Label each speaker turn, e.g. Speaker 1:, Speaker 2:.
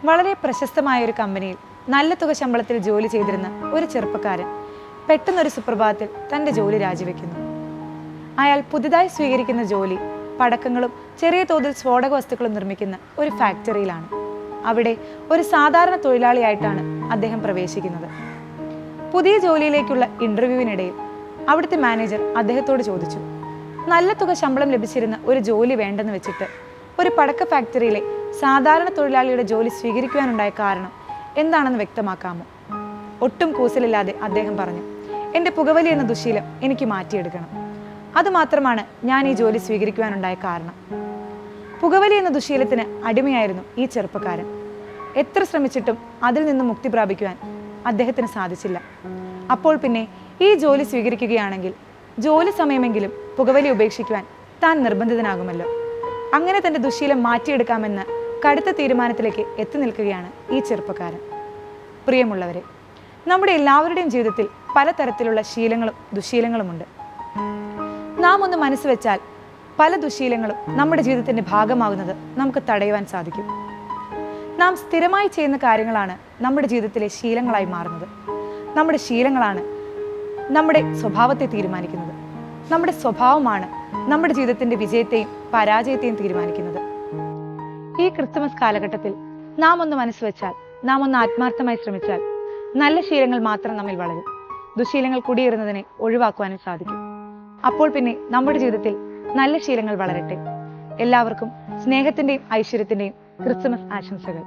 Speaker 1: വളരെ പ്രശസ്തമായ ഒരു കമ്പനിയിൽ നല്ല തുക ശമ്പളത്തിൽ ജോലി ചെയ്തിരുന്ന ഒരു ചെറുപ്പക്കാരൻ പെട്ടെന്നൊരു സുപ്രഭാതത്തിൽ തൻ്റെ ജോലി രാജിവെക്കുന്നു. അയാൾ പുതുതായി സ്വീകരിക്കുന്ന ജോലി പടക്കങ്ങളും ചെറിയ തോതിൽ സ്ഫോടക വസ്തുക്കളും നിർമ്മിക്കുന്ന ഒരു ഫാക്ടറിയിലാണ്. അവിടെ ഒരു സാധാരണ തൊഴിലാളിയായിട്ടാണ് അദ്ദേഹം പ്രവേശിക്കുന്നത്. പുതിയ ജോലിയിലേക്കുള്ള ഇന്റർവ്യൂവിനിടയിൽ അവിടുത്തെ മാനേജർ അദ്ദേഹത്തോട് ചോദിച്ചു, നല്ല തുക ശമ്പളം ലഭിച്ചിരുന്ന ഒരു ജോലി വേണ്ടെന്ന് വെച്ചിട്ട് ഒരു പടക്ക ഫാക്ടറിയിലെ സാധാരണ തൊഴിലാളിയുടെ ജോലി സ്വീകരിക്കുവാനുണ്ടായ കാരണം എന്താണെന്ന് വ്യക്തമാക്കാമോ? ഒട്ടും കൂസലില്ലാതെ അദ്ദേഹം പറഞ്ഞു, എൻ്റെ പുകവലി എന്ന ദുശീലം എനിക്ക് മാറ്റിയെടുക്കണം. അതുമാത്രമാണ് ഞാൻ ഈ ജോലി സ്വീകരിക്കുവാനുണ്ടായ കാരണം. പുകവലി എന്ന ദുശീലത്തിന് അടിമയായിരുന്നു ഈ ചെറുപ്പക്കാരൻ. എത്ര ശ്രമിച്ചിട്ടും അതിൽ നിന്ന് മുക്തി പ്രാപിക്കുവാൻ അദ്ദേഹത്തിന് സാധിച്ചില്ല. അപ്പോൾ പിന്നെ ഈ ജോലി സ്വീകരിക്കുകയാണെങ്കിൽ ജോലി സമയമെങ്കിലും പുകവലി ഉപേക്ഷിക്കുവാൻ താൻ നിർബന്ധിതനാകുമല്ലോ. അങ്ങനെ തൻ്റെ ദുശീലം മാറ്റിയെടുക്കാമെന്ന കടുത്ത തീരുമാനത്തിലേക്ക് എത്തി നിൽക്കുകയാണ് ഈ ചെറുപ്പക്കാരൻ. പ്രിയമുള്ളവരെ, നമ്മുടെ എല്ലാവരുടെയും ജീവിതത്തിൽ പലതരത്തിലുള്ള ശീലങ്ങളും ദുശീലങ്ങളുമുണ്ട്. നാം ഒന്ന് മനസ്സ് വെച്ചാൽ പല ദുശീലങ്ങളും നമ്മുടെ ജീവിതത്തിൻ്റെ ഭാഗമാകുന്നത് നമുക്ക് തടയുവാൻ സാധിക്കും. നാം സ്ഥിരമായി ചെയ്യുന്ന കാര്യങ്ങളാണ് നമ്മുടെ ജീവിതത്തിലെ ശീലങ്ങളായി മാറുന്നത്. നമ്മുടെ ശീലങ്ങളാണ് നമ്മുടെ സ്വഭാവത്തെ തീരുമാനിക്കുന്നത്. നമ്മുടെ സ്വഭാവമാണ് നമ്മുടെ ജീവിതത്തിൻ്റെ വിജയത്തെയും പരാജയത്തെയും തീരുമാനിക്കുന്നത്. ഈ ക്രിസ്തുമസ് കാലഘട്ടത്തിൽ നാം ഒന്ന് മനസ്സ് വെച്ചാൽ, നാം ഒന്ന് ആത്മാർത്ഥമായി ശ്രമിച്ചാൽ നല്ല ശീലങ്ങൾ മാത്രം നമ്മിൽ വളരും. ദുശീലങ്ങൾ കുടിയേറുന്നതിനെ ഒഴിവാക്കുവാനും സാധിക്കും. അപ്പോൾ പിന്നെ നമ്മുടെ ജീവിതത്തിൽ നല്ല ശീലങ്ങൾ വളരട്ടെ. എല്ലാവർക്കും സ്നേഹത്തിന്റെയും ഐശ്വര്യത്തിന്റെയും ക്രിസ്തുമസ് ആശംസകൾ.